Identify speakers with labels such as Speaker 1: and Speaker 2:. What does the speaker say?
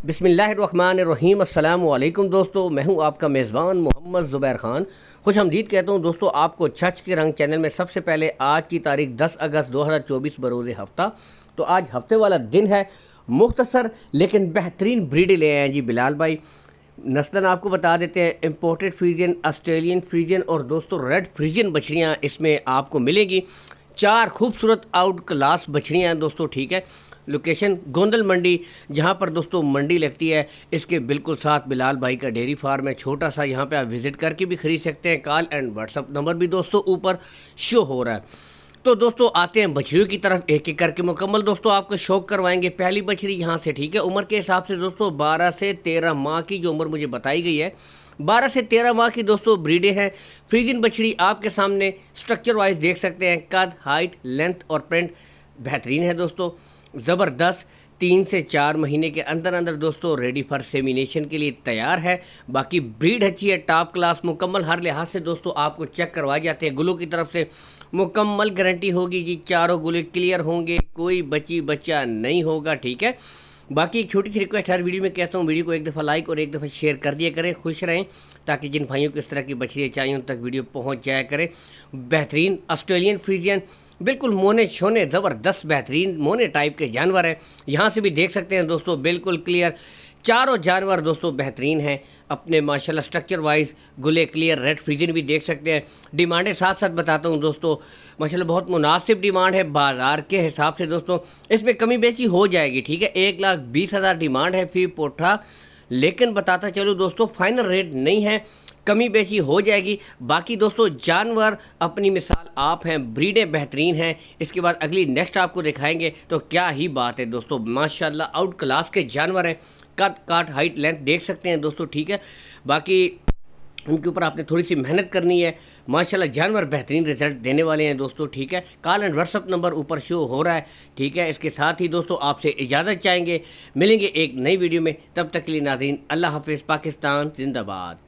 Speaker 1: बिस्मिल्लाहिर्रहमानिर्रहीम। अस्सलाम वालेकुम दोस्तों, मैं हूं आपका मेज़बान मोहम्मद ज़ुबैर ख़ान। खुश आमदीद कहता हूं दोस्तों आपको छछ के रंग चैनल में। सबसे पहले आज की तारीख 10 अगस्त 2024 बरोज़ हफ़्ता। तो आज हफ्ते वाला दिन है। मुख्तसर लेकिन बेहतरीन ब्रीड ले आए हैं जी बिलाल भाई। नस्लन आपको बता देते हैं, इम्पोर्टेड फ्रीजियन, ऑस्ट्रेलियन फ्रीजियन और दोस्तों रेड फ्रीजियन बछड़ियाँ इसमें आपको मिलेगी। 4 खूबसूरत आउट क्लास बछड़ियाँ हैं दोस्तों, ठीक है। लोकेशन गोंदल मंडी, जहाँ पर दोस्तों मंडी लगती है, इसके बिल्कुल साथ बिलाल भाई का डेयरी फार्म है छोटा सा। यहाँ पे आप विज़िट करके भी ख़रीद सकते हैं। कॉल एंड व्हाट्सअप नंबर भी दोस्तों ऊपर शो हो रहा है। तो दोस्तों आते हैं बछड़ियों की तरफ, एक एक करके मुकम्मल दोस्तों आपको शौक करवाएंगे। पहली बछड़ी यहाँ से, ठीक है। उम्र के हिसाब से दोस्तों 12 से 13 माह की जो उम्र मुझे बताई गई है, 12 से 13 माह की दोस्तों ब्रीडें हैं। फ्रीजियन बछड़ी आपके सामने स्ट्रक्चर वाइज देख सकते हैं। कद, हाइट, लेंथ और प्रिंट बेहतरीन है दोस्तों, ज़बरदस्त। 3 से 4 महीने के अंदर अंदर दोस्तों रेडी फॉर सेमिनेशन के लिए तैयार है। बाकी ब्रीड अच्छी है, टॉप क्लास, मुकम्मल हर लिहाज से दोस्तों आपको चेक करवाए जाते हैं। गुलों की तरफ से मुकम्मल गारंटी होगी जी, चारों गुले क्लियर होंगे, कोई बच्ची बच्चा नहीं होगा, ठीक है। बाकी एक छोटी सी रिक्वेस्ट हर वीडियो में कहता हूँ, वीडियो को एक दफ़ा लाइक और एक दफ़ा शेयर कर दिया करें। खुश रहें, ताकि जिन भाइयों को इस तरह की बछड़ियाँ चाहिए उन तक वीडियो पहुँच जाया करे। बेहतरीन ऑस्ट्रेलियन फ्रीजियन, बिल्कुल मोने छोने ज़बरदस्त बेहतरीन मोने टाइप के जानवर हैं। यहाँ से भी देख सकते हैं दोस्तों, बिल्कुल क्लियर। चारों जानवर दोस्तों बेहतरीन हैं अपने माशाल्लाह, स्ट्रक्चर वाइज गुले क्लियर। रेड फ्रीजियन भी देख सकते हैं। डिमांडें साथ साथ बताता हूँ दोस्तों, माशाल्लाह बहुत मुनासिब डिमांड है बाज़ार के हिसाब से दोस्तों। इसमें कमी बेची हो जाएगी, ठीक है। 1,20,000 डिमांड है फी पोठा, लेकिन बताता चलूँ दोस्तों फाइनल रेट नहीं है, कमी बेची हो जाएगी। बाकी दोस्तों जानवर अपनी मिसाल आप हैं, ब्रीडें बेहतरीन हैं। इसके बाद अगली नेक्स्ट आपको दिखाएंगे, तो क्या ही बात है दोस्तों, माशाल्लाह आउट क्लास के जानवर हैं। कद, काट, हाइट, लेंथ देख सकते हैं दोस्तों, ठीक है। बाकी उनके ऊपर आपने थोड़ी सी मेहनत करनी है। माशाल्लाह जानवर बेहतरीन रिजल्ट देने वाले हैं दोस्तों, ठीक है। कॉल एंड व्हाट्सअप नंबर ऊपर शो हो रहा है, ठीक है। इसके साथ ही दोस्तों आपसे इजाज़त चाहेंगे, मिलेंगे एक नई वीडियो में। तब तक के लिए नाज़रीन अल्लाह हाफ़िज़। पाकिस्तान जिंदाबाद।